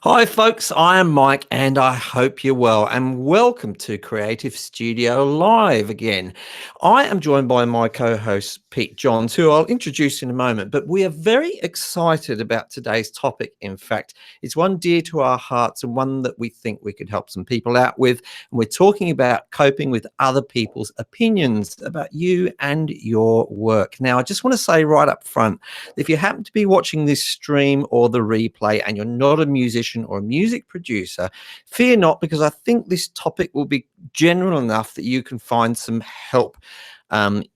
Hi, folks. I am Mike, and I hope you're well. And welcome to Creative Studio Live again. I am joined by my co host, Pete Johns, who I'll introduce in a moment. But we are very excited about today's topic. In fact, it's one dear to our hearts and one that we think we could help some people out with. And we're talking about coping with other people's opinions about you and your work. Now, I just want to say right up front, if you happen to be watching this stream or the replay and you're not a musician or a music producer, fear not, because I think this topic will be general enough that you can find some help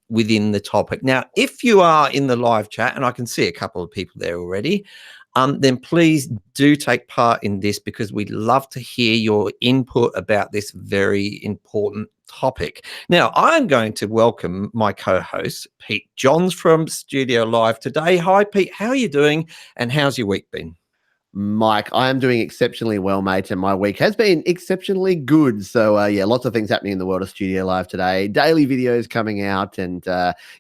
within the topic. Now, if you are in the live chat, and I can see a couple of people there already, then please do take part in this, because we'd love to hear your input about this very important topic. Now, I'm going to welcome my co-host, Pete Johns from Studio Live today. Hi, Pete. How are you doing? And how's your week been? Mike, I am doing exceptionally well, mate, and my week has been exceptionally good. So, lots of things happening in the world of Studio Live today. Daily videos coming out, and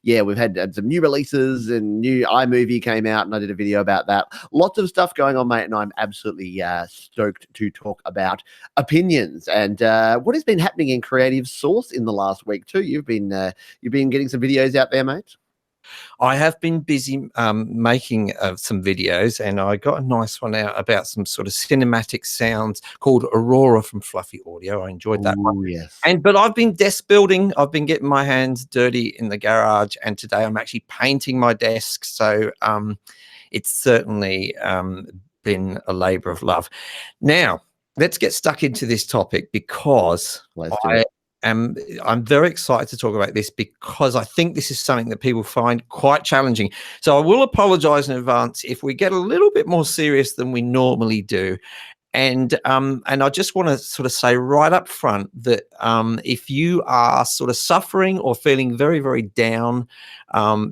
we've had some new releases, and new iMovie came out, and I did a video about that. Lots of stuff going on, mate, and I'm absolutely stoked to talk about opinions and what has been happening in Creative Source in the last week too. You've been getting some videos out there, mate. I have been busy making some videos, and I got a nice one out about some sort of cinematic sounds called Aurora from Fluffy Audio. I enjoyed that one. Yes. But I've been desk building. I've been getting my hands dirty in the garage, and today I'm actually painting my desk. So it's certainly been a labor of love. Now, let's get stuck into this topic, because I'm very excited to talk about this, because I think this is something that people find quite challenging. So I will apologize in advance if we get a little bit more serious than we normally do. And I just want to sort of say right up front that if you are sort of suffering or feeling very, very down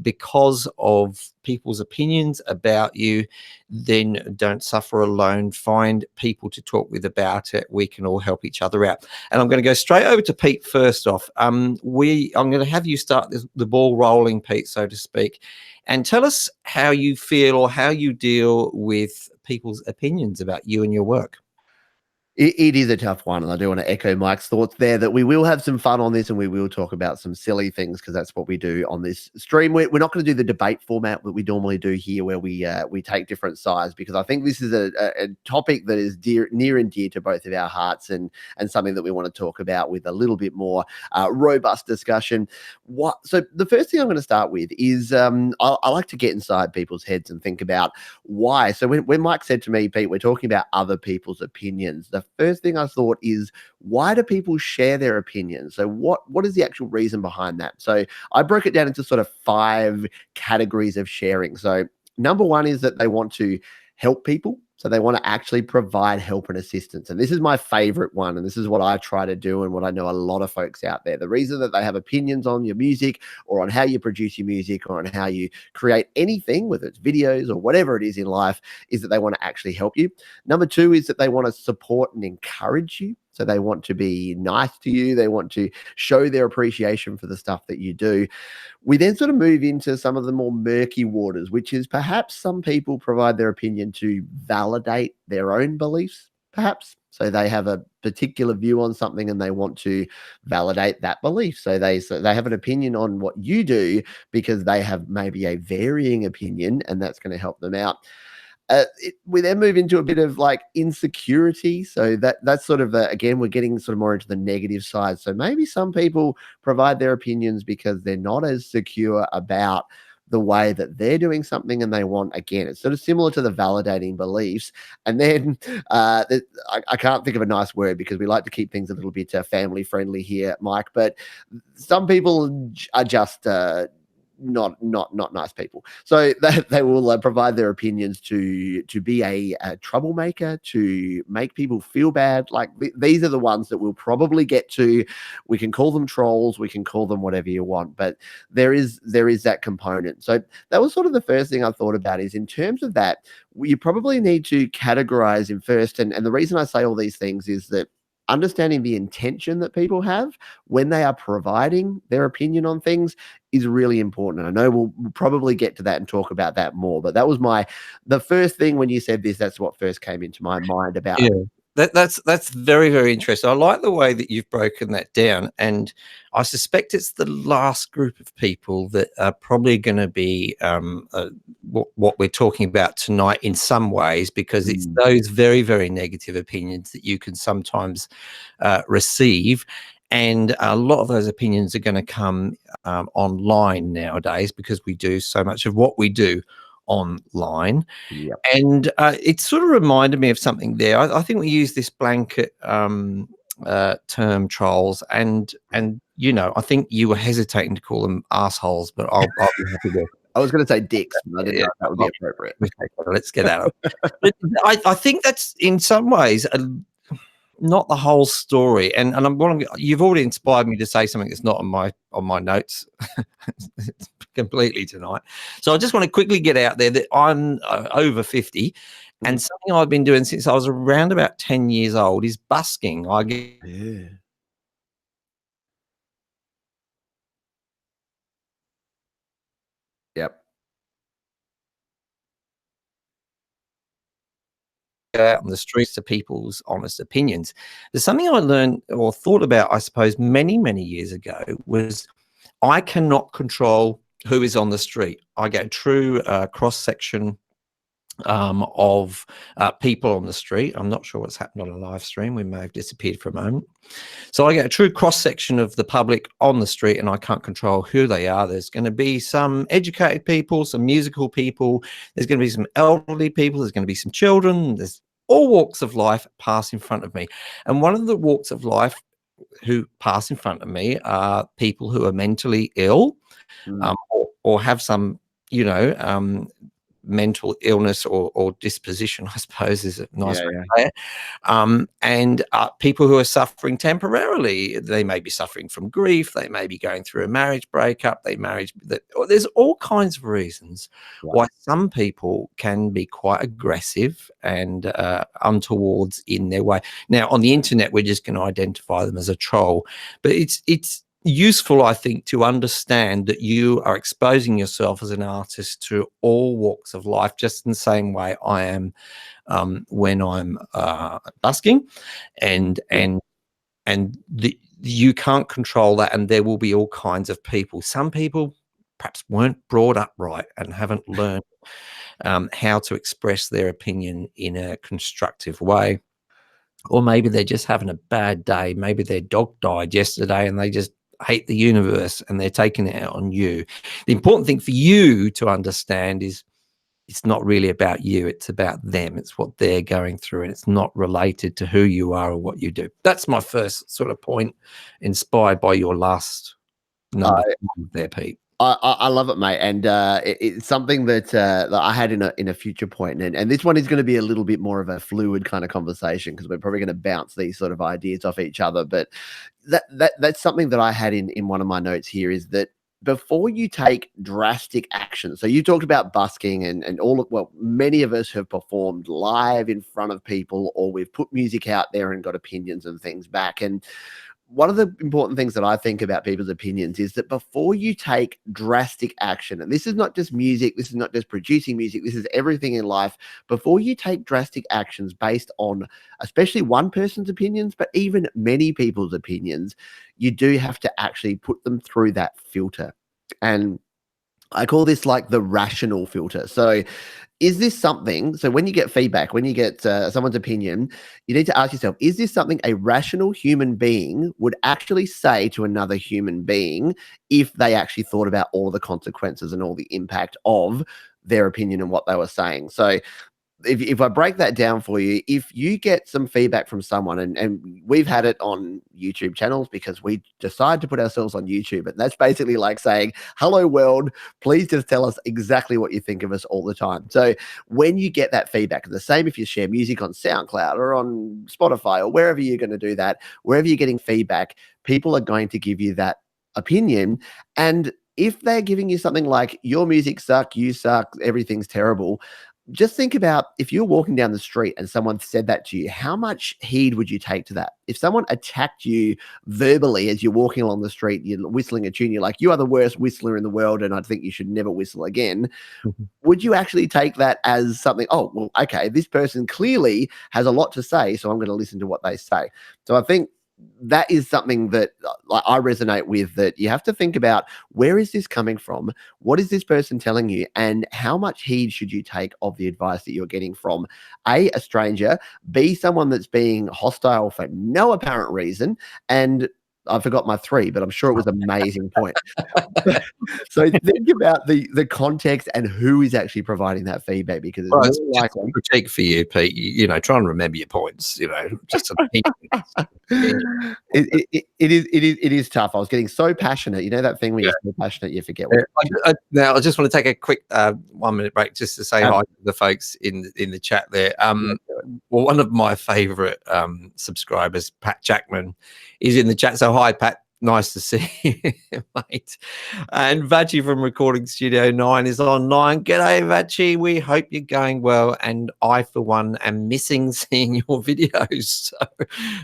because of people's opinions about you, then don't suffer alone. Find people to talk with about it. We can all help each other out. And I'm going to go straight over to Pete first off. I'm going to have you start the ball rolling, Pete, so to speak, and tell us how you feel or how you deal with people's opinions about you and your work. It is a tough one, and I do want to echo Mike's thoughts there that we will have some fun on this, and we will talk about some silly things, because that's what we do on this stream. We're not going to do the debate format that we normally do here, where we take different sides, because I think this is a topic that is near and dear to both of our hearts, and something that we want to talk about with a little bit more robust discussion. So the first thing I'm going to start with is I like to get inside people's heads and think about why. So when Mike said to me, Pete, we're talking about other people's opinions, the first thing I thought is, why do people share their opinions? So what is the actual reason behind that? So I broke it down into sort of 5 categories of sharing. So number one is that they want to help people. So they want to actually provide help and assistance. And this is my favorite one. And this is what I try to do, and what I know a lot of folks out there. The reason that they have opinions on your music, or on how you produce your music, or on how you create anything, whether it's videos or whatever it is in life, is that they want to actually help you. Number 2 is that they want to support and encourage you. So they want to be nice to you. They want to show their appreciation for the stuff that you do. We then sort of move into some of the more murky waters, which is perhaps some people provide their opinion to validate their own beliefs, perhaps. So they have a particular view on something, and they want to validate that belief. So they have an opinion on what you do, because they have maybe a varying opinion, and that's going to help them out. We then move into a bit of like insecurity. So that's sort of again, we're getting sort of more into the negative side. So maybe some people provide their opinions because they're not as secure about the way that they're doing something, and they want, again, it's sort of similar to the validating beliefs. And then I can't think of a nice word, because we like to keep things a little bit family friendly here, Mike, but some people are just not nice people. So they will provide their opinions to be a troublemaker, to make people feel bad. Like these are the ones that we'll probably get to. We can call them trolls, we can call them whatever you want, but there is that component. So that was sort of the first thing I thought about, is in terms of that, you probably need to categorize in first. And the reason I say all these things is that understanding the intention that people have when they are providing their opinion on things is really important. And I know we'll probably get to that and talk about that more, but that was the first thing when you said this, that's what first came into my mind about. Yeah. That's very, very interesting. I like the way that you've broken that down, and I suspect it's the last group of people that are probably going to be what we're talking about tonight in some ways, because it's those very, very negative opinions that you can sometimes receive. And a lot of those opinions are going to come online nowadays, because we do so much of what we do online. Yep. And it sort of reminded me of something there. I think we use this blanket term trolls, and I think you were hesitating to call them assholes, but I'll be happy to. I was going to say dicks, but I didn't know if that would be appropriate. Okay, let's get out of it. I think that's in some ways not the whole story, and you've already inspired me to say something that's not on my notes completely tonight. So I just want to quickly get out there that I'm over 50, and something I've been doing since I was around about 10 years old is busking. Yep. Out on the streets to people's honest opinions. There's something I learned or thought about, I suppose, many, many years ago, was I cannot control who is on the street. I get a true cross-section of people on the street. I'm not sure what's happened on a live stream. We may have disappeared for a moment. So I get a true cross-section of the public on the street, and I can't control who they are. There's going to be some educated people, some musical people. There's going to be some elderly people. There's going to be some children. There's all walks of life pass in front of me. And one of the walks of life who pass in front of me are people who are mentally ill, or have some, mental illness or disposition, I suppose is a nice way to say it. And people who are suffering temporarily. They may be suffering from grief. They may be going through a marriage breakup. There's all kinds of reasons why some people can be quite aggressive and untowards in their way. Now, on the internet, we're just going to identify them as a troll, but it's useful, I think, to understand that you are exposing yourself as an artist to all walks of life, just in the same way I am when I'm busking, and you can't control that, and there will be all kinds of people. Some people perhaps weren't brought up right and haven't learned how to express their opinion in a constructive way. Or maybe they're just having a bad day. Maybe their dog died yesterday and they just hate the universe and they're taking it out on you. The important thing for you to understand is it's not really about you. It's about them. It's what they're going through, and it's not related to who you are or what you do. That's my first sort of point, inspired by your last number there, Pete. I love it, mate, and it's something that I had in a future point, and this one is going to be a little bit more of a fluid kind of conversation, because we're probably going to bounce these sort of ideas off each other. But that's something that I had in one of my notes here, is that before you take drastic action, so you talked about busking and many of us have performed live in front of people, or we've put music out there and got opinions and things back. And one of the important things that I think about people's opinions is that before you take drastic action, and this is not just music, this is not just producing music, this is everything in life, before you take drastic actions based on especially one person's opinions, but even many people's opinions, you do have to actually put them through that filter. And I call this like the rational filter. So is this something, so when you get feedback, when you get someone's opinion, you need to ask yourself, is this something a rational human being would actually say to another human being if they actually thought about all the consequences and all the impact of their opinion and what they were saying? So if I break that down for you, if you get some feedback from someone, and we've had it on YouTube channels because we decide to put ourselves on YouTube, and that's basically like saying, hello world, please just tell us exactly what you think of us all the time. So when you get that feedback, and the same if you share music on SoundCloud or on Spotify or wherever you're going to do that, wherever you're getting feedback, people are going to give you that opinion. And if they're giving you something like your music sucks, you suck, everything's terrible, just think about if you're walking down the street and someone said that to you, how much heed would you take to that? If someone attacked you verbally as you're walking along the street, you're whistling a tune, you're like, you are the worst whistler in the world, and I think you should never whistle again. Would you actually take that as something, oh, well, okay, this person clearly has a lot to say, so I'm going to listen to what they say. So I think that is something that I resonate with, that you have to think about, where is this coming from? What is this person telling you? And how much heed should you take of the advice that you're getting from A, a stranger, B, someone that's being hostile for no apparent reason, and I forgot my 3, but I'm sure it was an amazing point. So think about the context and who is actually providing that feedback, because it's Well, more it's just likely. a critique for you, Pete. Try and remember your points. Just some It is tough. I was getting so passionate. You know that thing when Yeah. you're so passionate you forget what. Now, I just want to take a quick 1-minute break just to say hi to the folks in the chat there. Well, one of my favorite subscribers, Pat Jackman, is in the chat. So hi, Pat. Nice to see you, mate. And Vachi from Recording Studio 9 is online. G'day, Vachi. We hope you're going well. And I, for one, am missing seeing your videos. So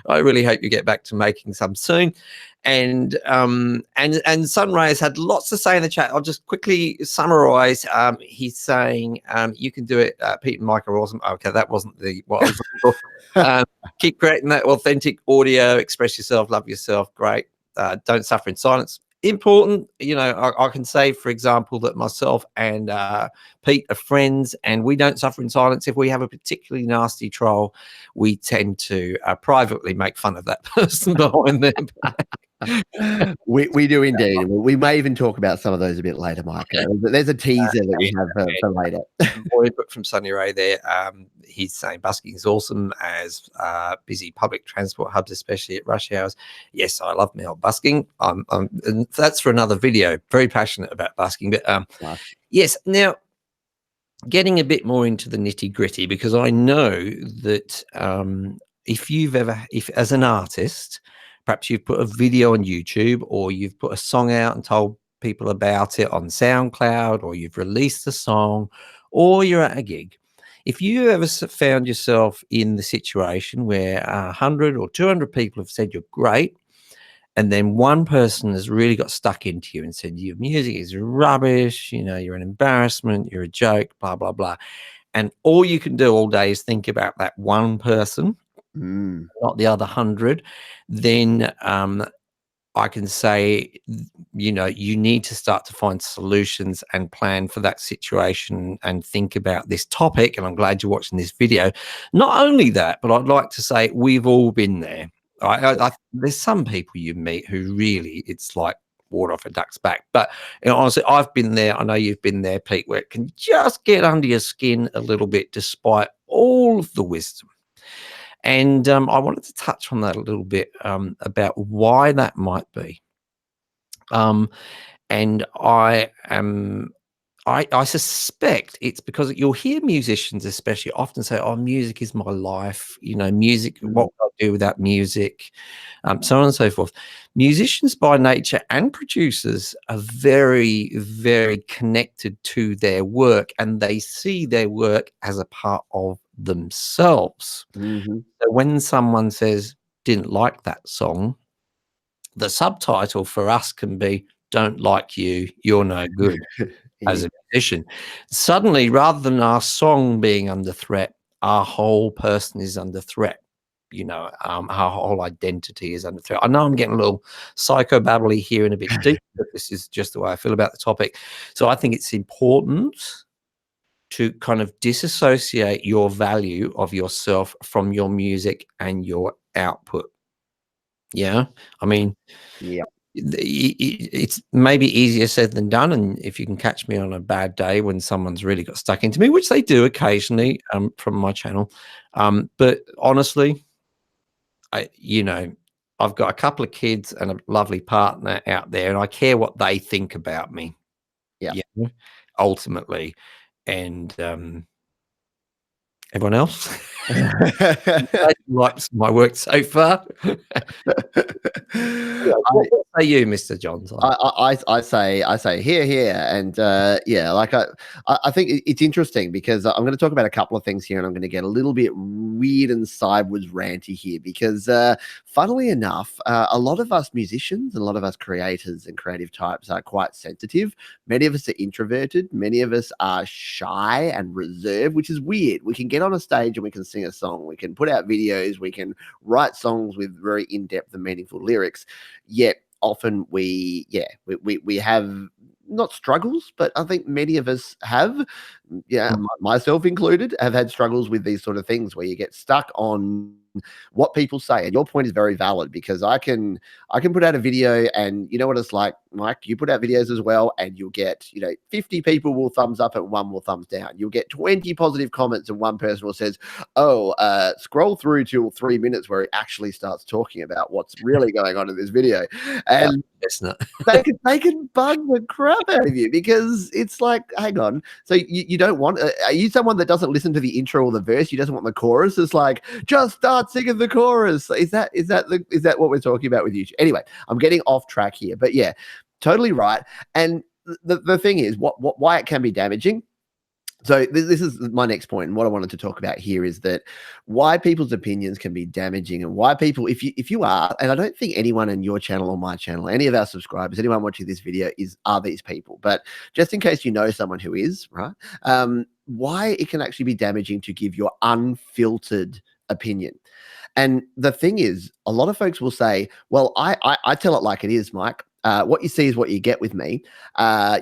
I really hope you get back to making some soon. And Sunray has had lots to say in the chat. I'll just quickly summarize. He's saying you can do it. Pete and Mike are awesome. Okay, that wasn't what I was looking for. Keep creating that authentic audio. Express yourself. Love yourself. Great. Don't suffer in silence. Important. I can say, for example, that myself and Pete are friends, and we don't suffer in silence. If we have a particularly nasty troll, we tend to privately make fun of that person behind them. We do indeed. We may even talk about some of those a bit later, Mike. There's a teaser that we have for later. Boy from Sunny Ray there, he's saying busking is awesome as busy public transport hubs, especially at rush hours. Yes, I love me old busking. And that's for another video. Very passionate about busking, but yes. Now, getting a bit more into the nitty gritty, because I know that if as an artist, perhaps you've put a video on YouTube, or you've put a song out and told people about it on SoundCloud, or you've released a song, or you're at a gig. If you ever found yourself in the situation where 100 or 200 people have said you're great, and then one person has really got stuck into you and said your music is rubbish, you're an embarrassment, you're a joke, blah, blah, blah. And all you can do all day is think about that one person, not the other 100, then I can say, you need to start to find solutions and plan for that situation and think about this topic. And I'm glad you're watching this video. Not only that, but I'd like to say we've all been there. There's some people you meet who really, it's like water off a duck's back. But honestly, I've been there. I know you've been there, Pete, where it can just get under your skin a little bit despite all of the wisdom. And I wanted to touch on that a little bit about why that might be. And I suspect it's because you'll hear musicians especially often say, oh, music is my life. Music, what would I do without music? So on and so forth. Musicians by nature and producers are very, very connected to their work, and they see their work as a part of themselves. So when someone says, didn't like that song, the subtitle for us can be, don't like you, you're no good. As a musician, suddenly, rather than our song being under threat, our whole person is under threat. Our whole identity is under threat. I know I'm getting a little psychobabbly here and a bit deep, but this is just the way I feel about the topic. So I think it's important to kind of disassociate your value of yourself from your music and your output. Yeah. I mean, it's maybe easier said than done. And if you can catch me on a bad day when someone's really got stuck into me, which they do occasionally from my channel. But honestly, I've got a couple of kids and a lovely partner out there, and I care what they think about me. Yeah. Ultimately. And Everyone else? Likes my work so far. What say you, Mr. Johns? I say here, and yeah, like I think it's interesting because I'm going to talk about a couple of things here, and I'm going to get a little bit weird and sideways ranty here because, funnily enough, a lot of us musicians, a lot of us creators and creative types are quite sensitive. Many of us are introverted. Many of us are shy and reserved, which is weird. We can get on a stage and we can sing a song. We can put out videos. We can write songs with very in-depth and meaningful lyrics. Yet often we have not struggles, but I think many of us have, myself included, have had struggles with these sort of things where you get stuck on what people say. And your point is very valid because I can put out a video, and you know what it's like, Mike, you put out videos as well, and you'll get 50 people will thumbs up and one will thumbs down. You'll get 20 positive comments and one person will says, scroll through till 3 minutes where he actually starts talking about what's really going on in this video. And they can bug the crap out of you because it's like, hang on, so you don't want, are you someone that doesn't listen to the intro or the verse? You just want the chorus? It's like, just start singing the chorus. Is that what we're talking about with YouTube? Anyway, I'm getting off track here, but yeah, totally right. And the thing is, why it can be damaging. So this is my next point, and what I wanted to talk about here is that why people's opinions can be damaging, and why people, if you are, and I don't think anyone in your channel or my channel, any of our subscribers, anyone watching this video are these people, but just in case you know someone who is, right, why it can actually be damaging to give your unfiltered opinion. And the thing is, a lot of folks will say, well, I tell it like it is, Mike. What you see is what you get with me.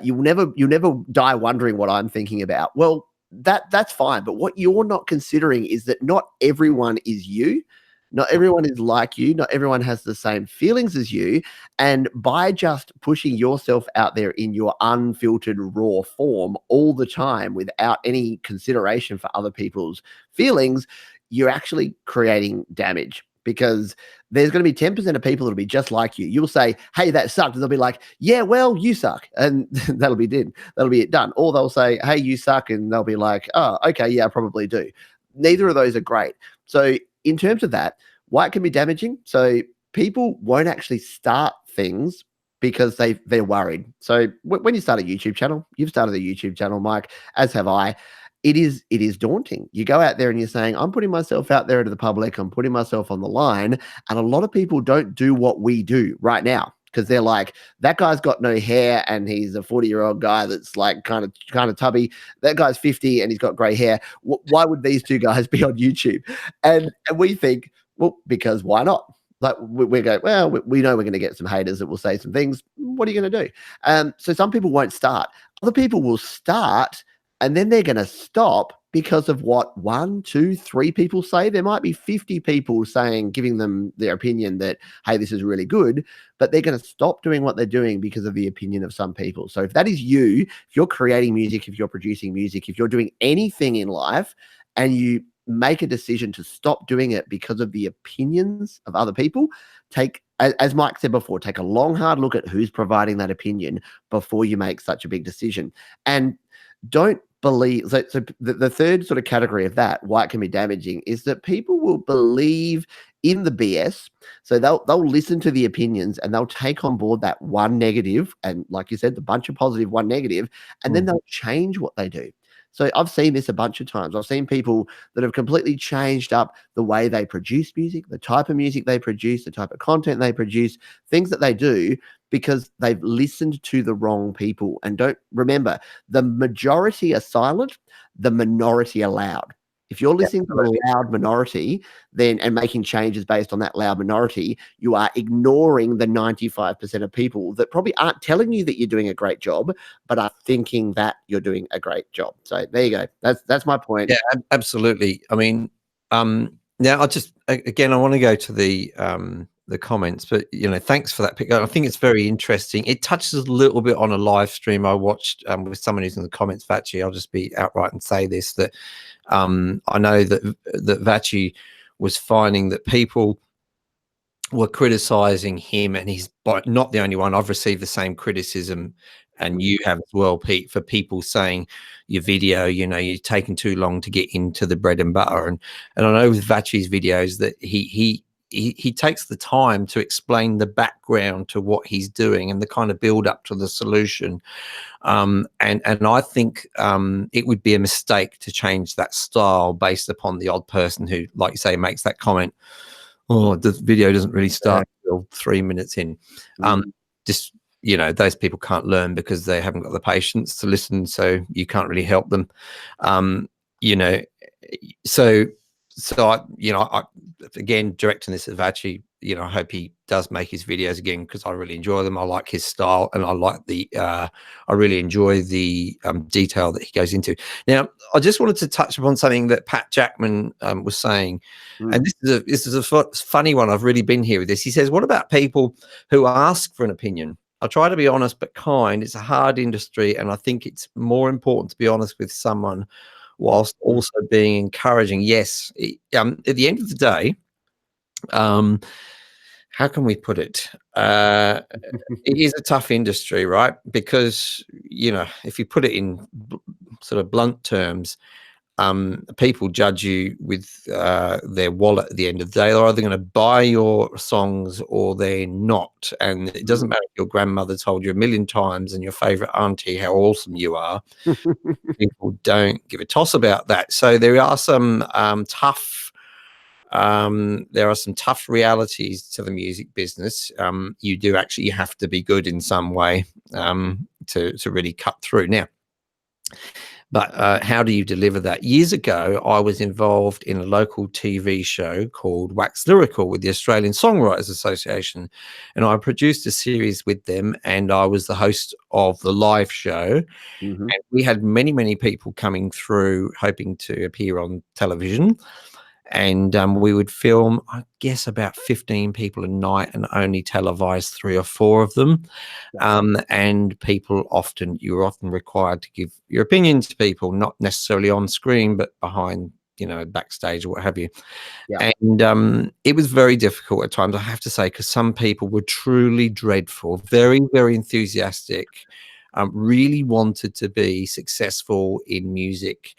You'll never die wondering what I'm thinking about. Well, that's fine. But what you're not considering is that not everyone is you. Not everyone is like you. Not everyone has the same feelings as you. And by just pushing yourself out there in your unfiltered, raw form all the time without any consideration for other people's feelings, you're actually creating damage. Because there's going to be 10% of people that'll be just like you. You'll say, hey, that sucked. And they'll be like, yeah, well, you suck. And that'll be it done. Or they'll say, hey, you suck. And they'll be like, oh, okay, yeah, I probably do. Neither of those are great. So in terms of that, why it can be damaging. So people won't actually start things because they're worried. So when you start a YouTube channel, you've started a YouTube channel, Mike, as have I. It is daunting. You go out there and you're saying, I'm putting myself out there to the public. I'm putting myself on the line. And a lot of people don't do what we do right now because they're like, that guy's got no hair and he's a 40-year-old guy that's like kind of tubby. That guy's 50 and he's got gray hair. Why would these two guys be on YouTube? And we think, well, because why not? Like we go, well, we know we're going to get some haters that will say some things. What are you going to do? So some people won't start. Other people will start, and then they're going to stop because of what 1, 2, 3 people say. There might be 50 people giving them their opinion that, hey, this is really good, but they're going to stop doing what they're doing because of the opinion of some people. So if that is you, if you're creating music, if you're producing music, if you're doing anything in life and you make a decision to stop doing it because of the opinions of other people, as Mike said before, take a long, hard look at who's providing that opinion before you make such a big decision. And don't believe, so the third sort of category of that, why it can be damaging, is that people will believe in the BS. So they'll listen to the opinions and they'll take on board that one negative, and like you said, the bunch of positive, one negative, and then they'll change what they do. So I've seen this a bunch of times. I've seen people that have completely changed up the way they produce music, the type of music they produce, the type of content they produce, things that they do, because they've listened to the wrong people. And don't remember, the majority are silent, the minority are loud. If you're listening to a loud minority and making changes based on that loud minority, you are ignoring the 95% of people that probably aren't telling you that you're doing a great job, but are thinking that you're doing a great job. So there you go. That's my point. Yeah, absolutely. I mean, now I want to go to the comments, but thanks for that pick. I think it's very interesting. It touches a little bit on a live stream I watched with someone who's in the comments. Vachi, I'll just be outright and say this, that I know that Vachi was finding that people were criticizing him, and he's not the only one. I've received the same criticism and you have as well, Pete, for people saying your video, you know, you're taking too long to get into the bread and butter. And I know with Vachi's videos that he takes the time to explain the background to what he's doing and the kind of build up to the solution. And I think it would be a mistake to change that style based upon the odd person who, like you say, makes that comment, oh, the video doesn't really start until 3 minutes in. Just, you know, those people can't learn because they haven't got the patience to listen, so you can't really help them. You know, so I, you know, again, directing this at Vachi, you know, I hope he does make his videos again, because I really enjoy them. I like his style, and I like the I really enjoy the detail that he goes into. Now, I just wanted to touch upon something that Pat Jackman was saying, and this is a funny one. I've really been here with this. He says, what about people who ask for an opinion? I try to be honest but kind. It's a hard industry, and I think it's more important to be honest with someone whilst also being encouraging. Yes, at the end of the day, how can we put it? It is a tough industry, right? Because, you know, if you put it in sort of blunt terms, people judge you with their wallet at the end of the day. They're either going to buy your songs or they're not. And it doesn't matter if your grandmother told you a million times and your favorite auntie how awesome you are. People don't give a toss about that. So there are some tough realities to the music business. You do actually have to be good in some way to really cut through. Now, but how do you deliver that? Years ago, I was involved in a local TV show called Wax Lyrical with the Australian Songwriters Association, and I produced a series with them, and I was the host of the live show. And we had many, many people coming through hoping to appear on television. And we would film, I guess, about 15 people a night and only televise 3 or 4 of them. And people you were often required to give your opinion to people, not necessarily on screen, but behind, you know, backstage or what have you. And it was very difficult at times, I have to say, because some people were truly dreadful, very, very enthusiastic, really wanted to be successful in music,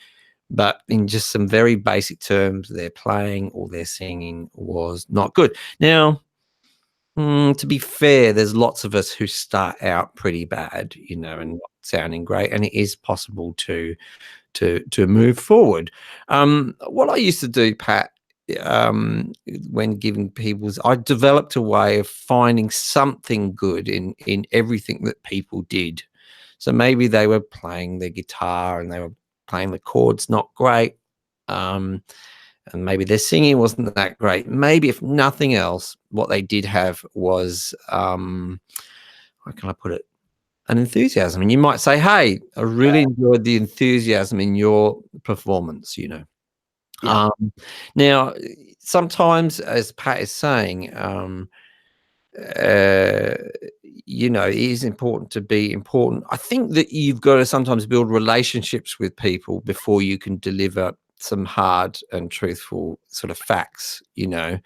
but in just some very basic terms, their playing or their singing was not good. Now, to be fair, there's lots of us who start out pretty bad, you know, and not sounding great, and it is possible to move forward. What I used to do, Pat, when giving I developed a way of finding something good in everything that people did. So maybe they were playing their guitar and they were playing the chords not great, and maybe their singing wasn't that great. Maybe, if nothing else, what they did have was how can I put it, an enthusiasm. And you might say, hey, I really enjoyed the enthusiasm in your performance, you know. Now, sometimes, as Pat is saying, you know, it is important to be important. I think that you've got to sometimes build relationships with people before you can deliver some hard and truthful sort of facts, you know.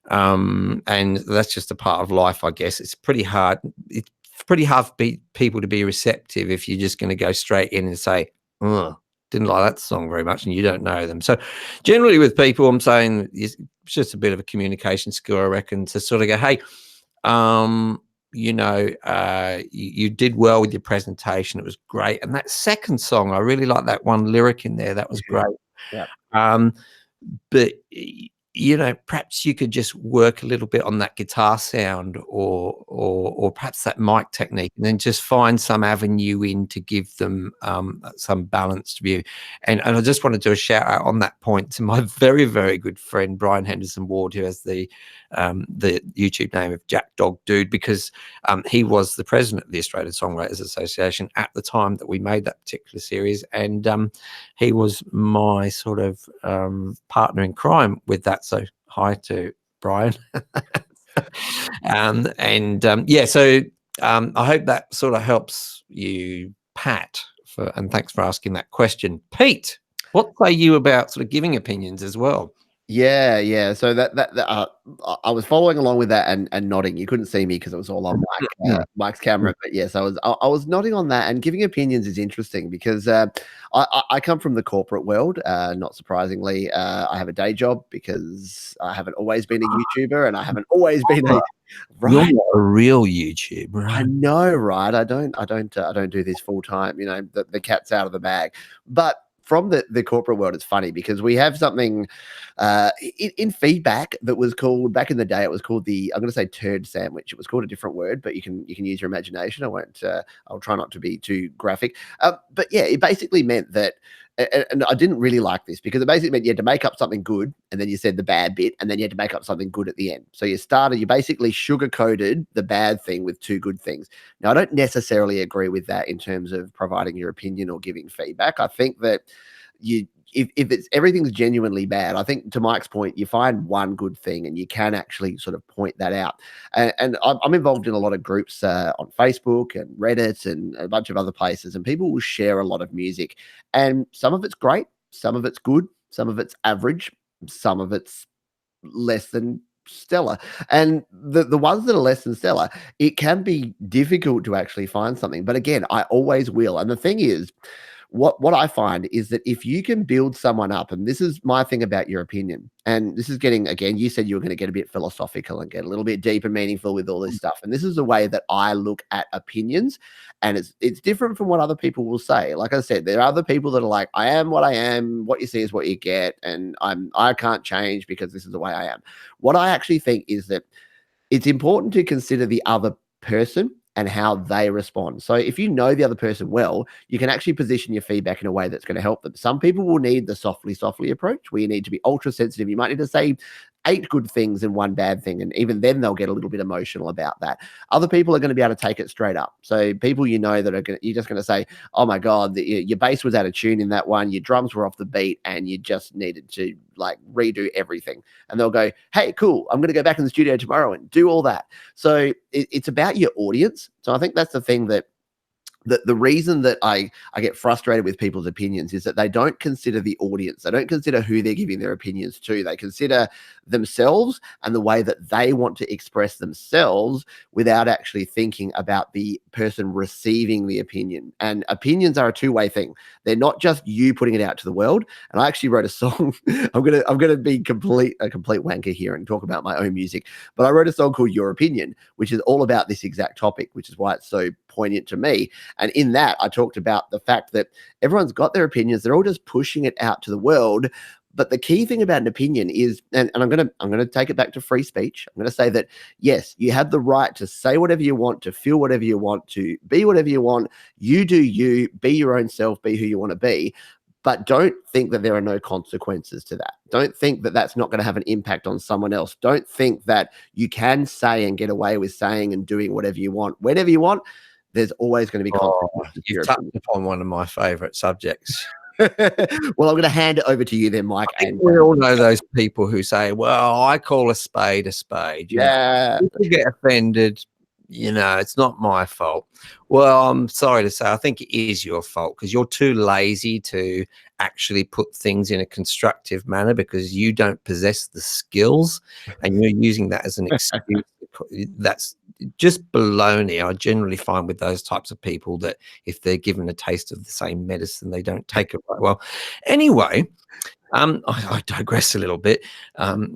And that's just a part of life, I guess. It's pretty hard. It's pretty hard for people to be receptive if you're just going to go straight in and say, oh, didn't like that song very much, and you don't know them. So generally with people, I'm saying it's just a bit of a communication skill, I reckon, to sort of go, hey, you know, you did well with your presentation. It was great. And that second song, I really like that one lyric in there. That was great. But, you know, perhaps you could just work a little bit on that guitar sound or perhaps that mic technique, and then just find some avenue in to give them some balanced view. And I just want to do a shout out on that point to my very, very good friend, Brian Henderson Ward, who has the YouTube name of Jack Dog Dude, because he was the president of the Australian Songwriters Association at the time that we made that particular series. And he was my sort of partner in crime with that. So hi to Brian. Yeah, so I hope that sort of helps you, Pat, and thanks for asking that question. Pete, what say you about sort of giving opinions as well? Yeah. So I was following along with that and nodding. You couldn't see me because it was all on Mike's Mm. camera. But yes, I was nodding on that, and giving opinions is interesting because I come from the corporate world. Not surprisingly, I have a day job because I haven't always been a YouTuber, and I haven't always been a You're right. not a real YouTuber, I right? know, right? I don't do this full time. You know, the cat's out of the bag. But from the corporate world, it's funny because we have something in feedback that was called back in the day. It was called I'm going to say turd sandwich. It was called a different word, but you can use your imagination. I won't. I'll try not to be too graphic. But yeah, it basically meant that. And I didn't really like this because it basically meant you had to make up something good, and then you said the bad bit, and then you had to make up something good at the end. So you basically sugar coated the bad thing with two good things. Now, I don't necessarily agree with that in terms of providing your opinion or giving feedback. I think that you if it's everything's genuinely bad, I think to Mike's point, you find one good thing and you can actually sort of point that out. And I'm involved in a lot of groups on Facebook and Reddit and a bunch of other places, and people will share a lot of music, and some of it's great, some of it's good, some of it's average, some of it's less than stellar. And the ones that are less than stellar, it can be difficult to actually find something. But again, I always will. And the thing is, what I find is that if you can build someone up, and this is my thing about your opinion, and this is getting again, you said you were going to get a bit philosophical and get a little bit deep and meaningful with all this stuff. And this is the way that I look at opinions, and it's different from what other people will say. Like I said, there are other people that are like, I am what I am, what you see is what you get, and I can't change because this is the way I am. What I actually think is that it's important to consider the other person and how they respond. So if you know the other person well, you can actually position your feedback in a way that's going to help them. Some people will need the softly approach where you need to be ultra sensitive. You might need to say 8 good things and 1 bad thing, and even then they'll get a little bit emotional about that. Other people are going to be able to take it straight up. So people you know that are going, you're just going to say, "Oh my god, your bass was out of tune in that one, your drums were off the beat, and you just needed to like redo everything." And they'll go, "Hey, cool, I'm going to go back in the studio tomorrow and do all that." So it's about your audience. So I think that's the thing that the reason that I get frustrated with people's opinions is that they don't consider the audience. They don't consider who they're giving their opinions to. They consider themselves and the way that they want to express themselves without actually thinking about the person receiving the opinion. And opinions are a two-way thing. They're not just you putting it out to the world. And I actually wrote a song. I'm gonna be a complete wanker here and talk about my own music. But I wrote a song called Your Opinion, which is all about this exact topic, which is why it's so poignant to me. And in that, I talked about the fact that everyone's got their opinions. They're all just pushing it out to the world. But the key thing about an opinion is, and I'm gonna take it back to free speech. I'm gonna say that yes, you have the right to say whatever you want, to feel whatever you want, to be whatever you want. You do you, be your own self, be who you want to be. But don't think that there are no consequences to that. Don't think that that's not going to have an impact on someone else. Don't think that you can say and get away with saying and doing whatever you want, whenever you want. There's always going to be Oh, consequences to you've your touched opinion. upon one of my favorite subjects. Well, I'm going to hand it over to you then, Mike. I think And we all know those people who say, "Well, I call a spade a spade." You know, yeah, if you get offended, you know, it's not my fault. Well, I'm sorry to say, I think it is your fault because you're too lazy to actually put things in a constructive manner because you don't possess the skills and you're using that as an excuse. That's just baloney. I generally find with those types of people that if they're given a taste of the same medicine, they don't take it right well. Anyway, I digress a little bit. Um,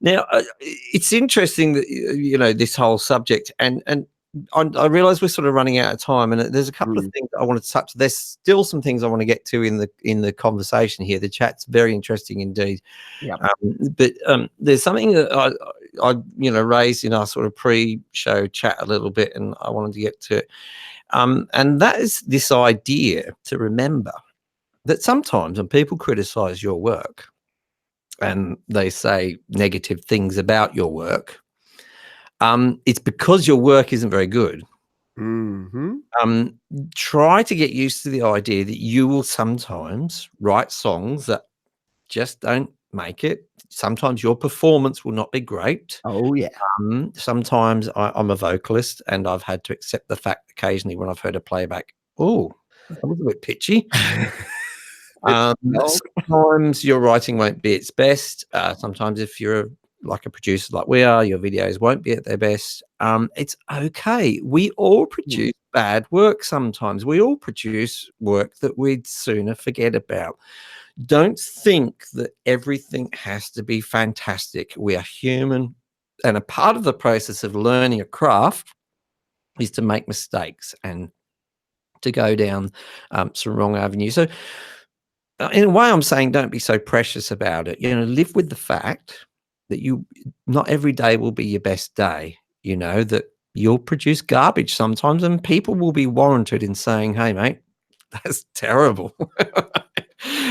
now, it's interesting that you know this whole subject, and I realise we're sort of running out of time, and there's a couple of mm, things I want to touch. There's still some things I want to get to in the conversation here. The chat's very interesting indeed, yeah. but there's something that I you know raised in our sort of pre-show chat a little bit, and I wanted to get to it, and that is this idea to remember that sometimes when people criticize your work and they say negative things about your work, it's because your work isn't very good. Hmm. Um, Try to get used to the idea that you will sometimes write songs that just don't make it. Sometimes your performance will not be great. Oh yeah. Sometimes I'm a vocalist and I've had to accept the fact occasionally when I've heard a playback, oh, that was a bit pitchy. Dog. Sometimes your writing won't be its best. Sometimes if you're like a producer like we are, your videos won't be at their best. It's okay. We all produce bad work sometimes. We all produce work that we'd sooner forget about. Don't think that everything has to be fantastic. We are human, and a part of the process of learning a craft is to make mistakes and to go down some wrong avenues. So in a way, I'm saying don't be so precious about it. Live with the fact that not every day will be your best day. That you'll produce garbage sometimes, and people will be warranted in saying, "Hey, mate, that's terrible."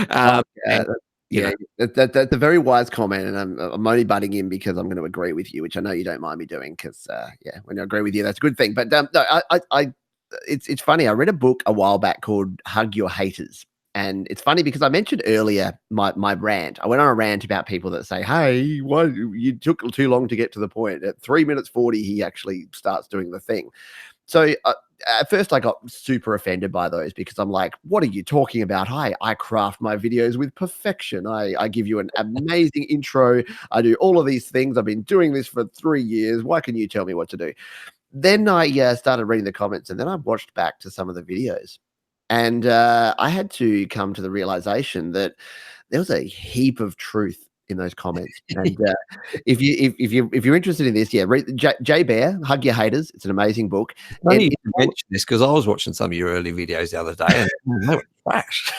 Yeah, and, yeah, that's a very wise comment, and I'm only butting in because I'm going to agree with you, which I know you don't mind me doing. Because yeah, when I agree with you, that's a good thing. But no, it's funny. I read a book a while back called "Hug Your Haters." And it's funny because I mentioned earlier my rant. I went on a rant about people that say, "Hey, why you took too long to get to the point?" At 3 minutes 40, he actually starts doing the thing. So at first I got super offended by those because I'm like, what are you talking about? I craft my videos with perfection. I give you an amazing intro. I do all of these things. I've been doing this for 3 years. Why can you tell me what to do? Then I started reading the comments, and then I watched back to some of the videos. And I had to come to the realization that there was a heap of truth in those comments. And if you're interested in this, yeah, read Jay Bear, Hug Your Haters. It's an amazing book. funny And you mention this because I was watching some of your early videos the other day, and they were trash.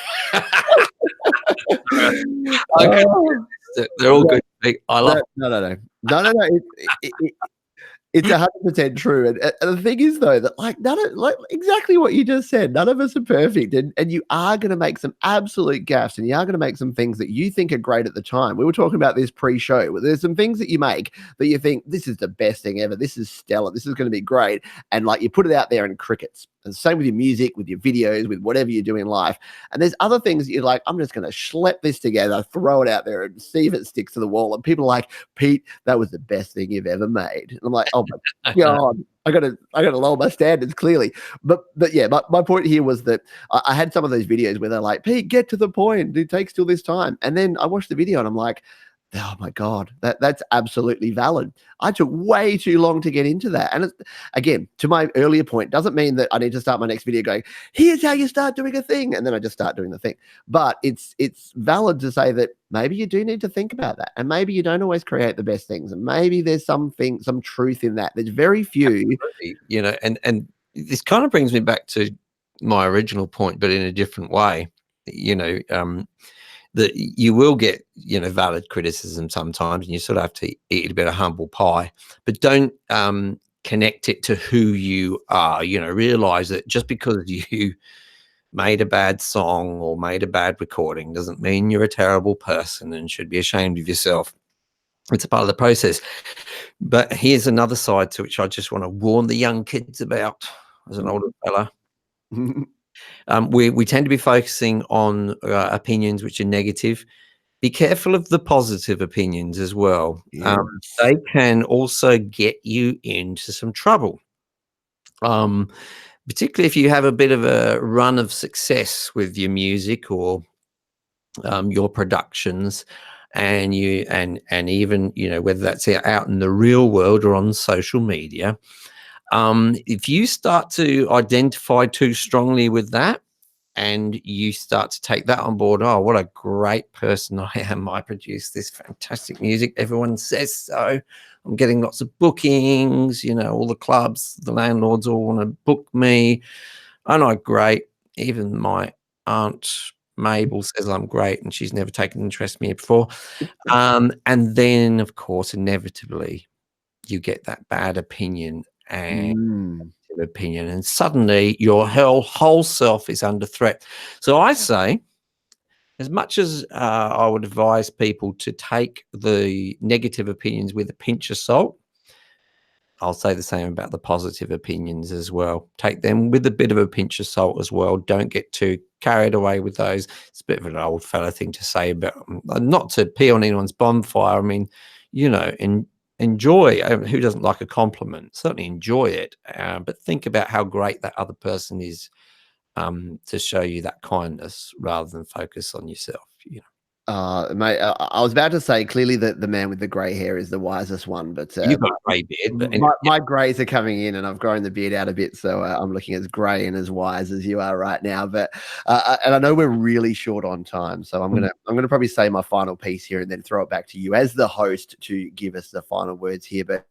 They're all good. I love. No. It's 100% true, and the thing is though that like exactly what you just said. None of us are perfect, and you are going to make some absolute gaffes, and you are going to make some things that you think are great at the time. We were talking about this pre-show. There's some things that you make that you think this is the best thing ever. This is stellar. This is going to be great, and like you put it out there and crickets. And same with your music, with your videos, with whatever you do in life. And there's other things that you're like, I'm just going to schlep this together, throw it out there, and see if it sticks to the wall. And people are like, Pete, that was the best thing you've ever made. And I'm like, oh my God, I gotta lower my standards clearly. But yeah, my point here was that I had some of those videos where they're like, Pete, get to the point. It takes till this time. And then I watched the video and I'm like, oh my God, that's absolutely valid. I took way too long to get into that. And again, to my earlier point, doesn't mean that I need to start my next video going, here's how you start doing a thing. And then I just start doing the thing. But it's valid to say that maybe you do need to think about that. And maybe you don't always create the best things. And maybe there's some truth in that. There's very few. And this kind of brings me back to my original point, but in a different way. That you will get, valid criticism sometimes, and you sort of have to eat a bit of humble pie, but don't connect it to who you are. Realize that just because you made a bad song or made a bad recording doesn't mean you're a terrible person and should be ashamed of yourself. It's a part of the process. But here's another side to which I just want to warn the young kids about as an older fella. We tend to be focusing on opinions which are negative. Be careful of the positive opinions as well. Yes. They can also get you into some trouble. Particularly if you have a bit of a run of success with your music or your productions, and even whether that's out in the real world or on social media. If you start to identify too strongly with that, and you start to take that on board, oh, what a great person I am. I produce this fantastic music. Everyone says so. I'm getting lots of bookings, all the clubs, the landlords all want to book me. I'm not great. Even my aunt Mabel says I'm great, and she's never taken interest in me before. And then, of course, inevitably, you get that bad opinion and opinion, and suddenly your whole self is under threat. So I say, as much as I would advise people to take the negative opinions with a pinch of salt, I'll say the same about the positive opinions as well. Take them with a bit of a pinch of salt as well. Don't get too carried away with those. It's a bit of an old fella thing to say, but not to pee on anyone's bonfire. I mean, enjoy. Who doesn't like a compliment? Certainly enjoy it, but think about how great that other person is to show you that kindness rather than focus on yourself. Mate, I was about to say clearly that the man with the grey hair is the wisest one, but You've got a grey beard, but anyway, my greys are coming in, and I've grown the beard out a bit, so I'm looking as grey and as wise as you are right now. But and I know we're really short on time, so I'm gonna probably say my final piece here and then throw it back to you as the host to give us the final words here. But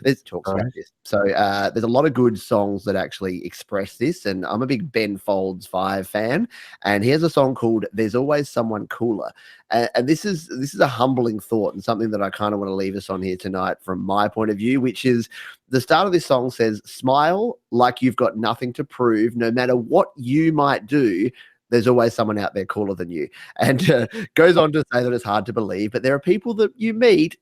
there's talks about this. So there's a lot of good songs that actually express this, and I'm a big Ben Folds 5 fan, and he has a song called "There's Always Someone Cooler," and this is a humbling thought and something that I kind of want to leave us on here tonight from my point of view, which is the start of this song says, "Smile like you've got nothing to prove, no matter what you might do. There's always someone out there cooler than you," and goes on to say that it's hard to believe, but there are people that you meet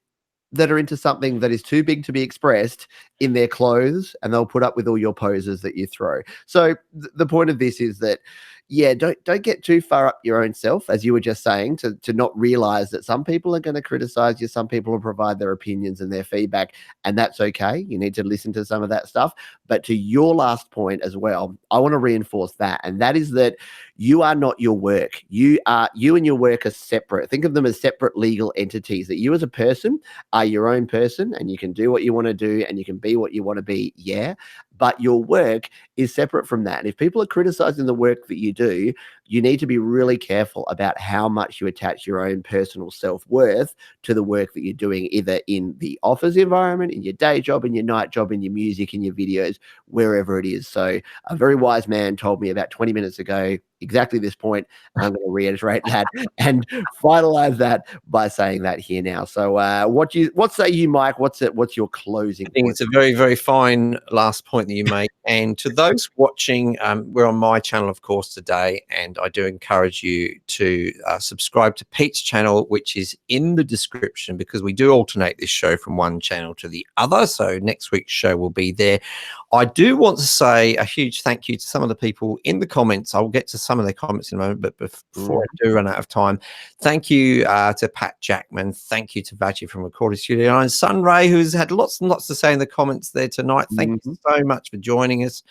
that are into something that is too big to be expressed in their clothes, and they'll put up with all your poses that you throw. So the point of this is that, yeah, don't get too far up your own self, as you were just saying, to not realize that some people are going to criticize you, some people will provide their opinions and their feedback, and that's okay. You need to listen to some of that stuff. But to your last point as well, I want to reinforce that, and that is that you are not your work. You and your work are separate. Think of them as separate legal entities, that you as a person are your own person, and you can do what you want to do and you can be what you want to be. Yeah. But your work is separate from that. And if people are criticizing the work that you do, you need to be really careful about how much you attach your own personal self-worth to the work that you're doing, either in the office environment, in your day job, in your night job, in your music, in your videos, wherever it is. So a very wise man told me about 20 minutes ago exactly this point, and I'm going to reiterate that and finalize that by saying that here now. So what say you, Mike? What's your closing I think point? it's a very, very fine last point that you make. And to those watching, we're on my channel, of course, today, and I do encourage you to subscribe to Pete's channel, which is in the description, because we do alternate this show from one channel to the other. So next week's show will be there. I do want to say a huge thank you to some of the people in the comments. I will get to some of their comments in a moment, but before I do run out of time, thank you to Pat Jackman. Thank you to Vaji from Recording Studio, and Sunray, who's had lots and lots to say in the comments there tonight. Thank you so much for joining us.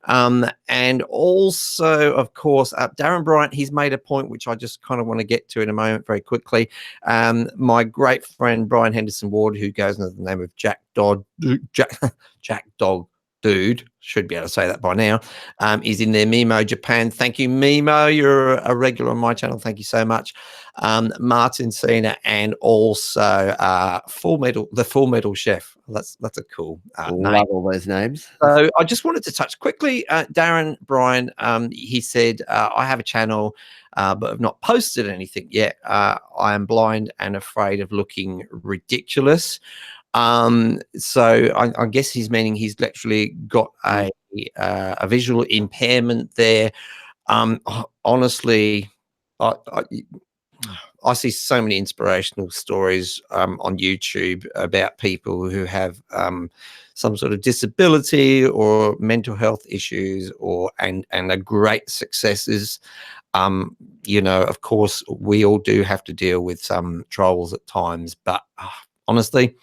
And also, of course, Darren Bryant, he's made a point which I just kind of want to get to in a moment very quickly. My great friend Brian Henderson Ward, who goes under the name of Jack Dog Dude, should be able to say that by now, is in there. Mimo Japan, thank you, Mimo. You're a regular on my channel. Thank you so much. Martin Cena, and also the Full Metal Chef. That's a cool Love name. all those names. So I just wanted to touch quickly. Darren Bryan, he said, I have a channel, but have not posted anything yet. I am blind and afraid of looking ridiculous. So I guess he's meaning he's literally got a visual impairment there. Honestly, I see so many inspirational stories on YouTube about people who have some sort of disability or mental health issues, and are great successes. You know, of course, we all do have to deal with some trolls at times, but honestly,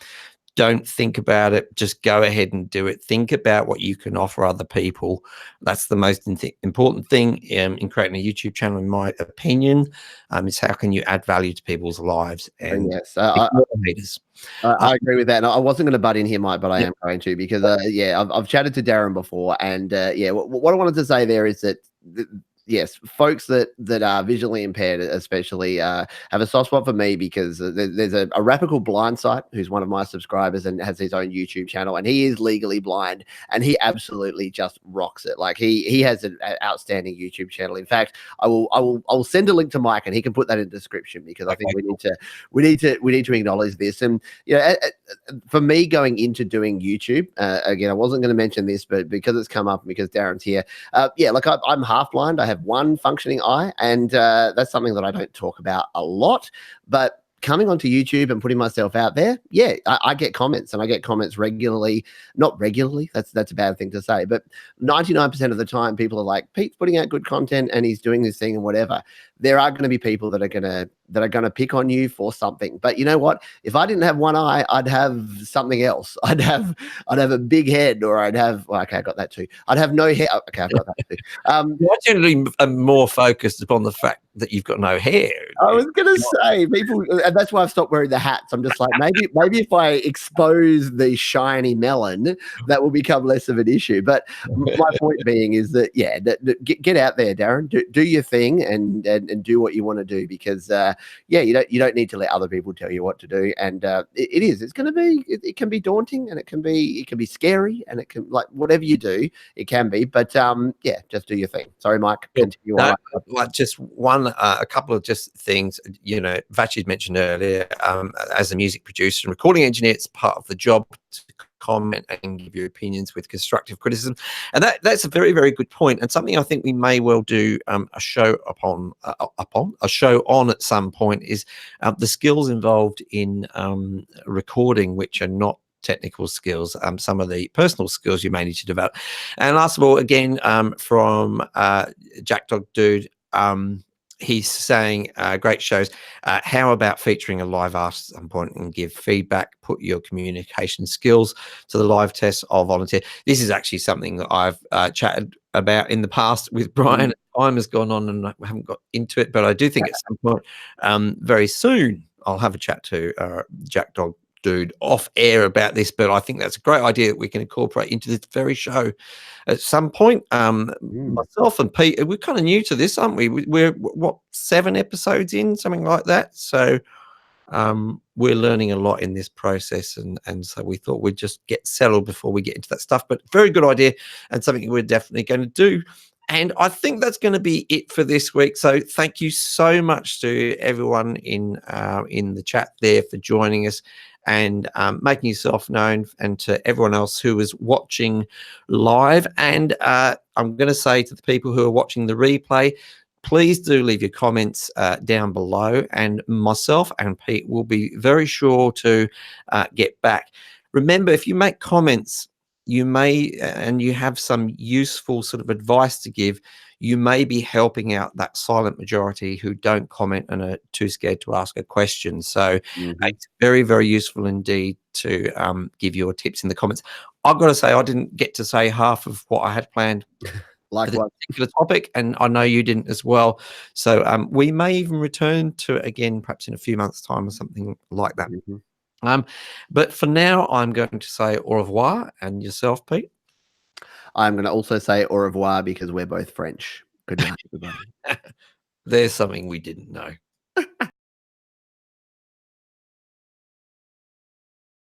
don't think about it. Just go ahead and do it. Think about what you can offer other people. That's the most important thing in creating a YouTube channel, in my opinion, is how can you add value to people's lives. And yes, I agree with that. And I wasn't going to butt in here, Mike, but I am going to, because I've chatted to Darren before, and what I wanted to say there is that yes, folks that are visually impaired especially have a soft spot for me, because there's a rapper called Blindsight, who's one of my subscribers and has his own YouTube channel, and he is legally blind, and he absolutely just rocks it. Like he has an outstanding YouTube channel. In fact, I'll send a link to Mike, and he can put that in the description, because I think we need to acknowledge this. And you know, for me going into doing YouTube, again, I wasn't going to mention this, but because it's come up and because Darren's here, like I'm half blind. I have one functioning eye, and that's something that I don't talk about a lot, but coming onto YouTube and putting myself out there, I get comments, and I get comments regularly. Not regularly, that's a bad thing to say, but 99% of the time people are like, Pete's putting out good content and he's doing this thing and whatever. there are going to be people that are going to pick on you for something. But you know what? If I didn't have one eye, I'd have something else. I'd have a big head, or I'd have, well, okay, I got that too. I'd have no hair. Okay, I've got that too. I generally am more focused upon the fact that you've got no hair. I was going to say, people, and that's why I've stopped wearing the hats. I'm just like, maybe if I expose the shiny melon, that will become less of an issue. But my point being is that, yeah, get out there, Darren. Do your thing and do what you want to do, because yeah, you don't need to let other people tell you what to do. And it's going to be, it can be daunting, and it can be scary, and it can, like, whatever you do, it can be. But yeah, just do your thing. Sorry, Mike. Continue on. Like just one, a couple of just things. You know, Vachi mentioned earlier, as a music producer and recording engineer, it's part of the job to comment and give your opinions with constructive criticism, and that's a very, very good point, and something I think we may well do a show on at some point is the skills involved in recording, which are not technical skills, some of the personal skills you may need to develop. And last of all, again, from Jack Dog Dude, he's saying, great shows. How about featuring a live artist at some point and give feedback, put your communication skills to the live test or volunteer? This is actually something that I've chatted about in the past with Brian. Time has gone on and I haven't got into it, but I do think at some point very soon I'll have a chat to Jack Dog Dude off air about this. But I think that's a great idea that we can incorporate into this very show at some point. Myself and Pete, we're kind of new to this, aren't we? We're what, 7 episodes in, something like that. So we're learning a lot in this process, and so we thought we'd just get settled before we get into that stuff. But very good idea, and something we're definitely going to do. And I think that's going to be it for this week. So thank you so much to everyone in the chat there for joining us and making yourself known, and to everyone else who was watching live. And I'm going to say to the people who are watching the replay, please do leave your comments down below, and myself and Pete will be very sure to get back. Remember, if you make comments, you may, and you have some useful sort of advice to give, you may be helping out that silent majority who don't comment and are too scared to ask a question. So it's very, very useful indeed to give your tips in the comments. I've got to say, I didn't get to say half of what I had planned for this particular topic, and I know you didn't as well. So we may even return to it again, perhaps in a few months' time or something like that. But for now, I'm going to say au revoir. And yourself, Pete? I'm going to also say au revoir, because we're both French. Good night, everybody. There's something we didn't know.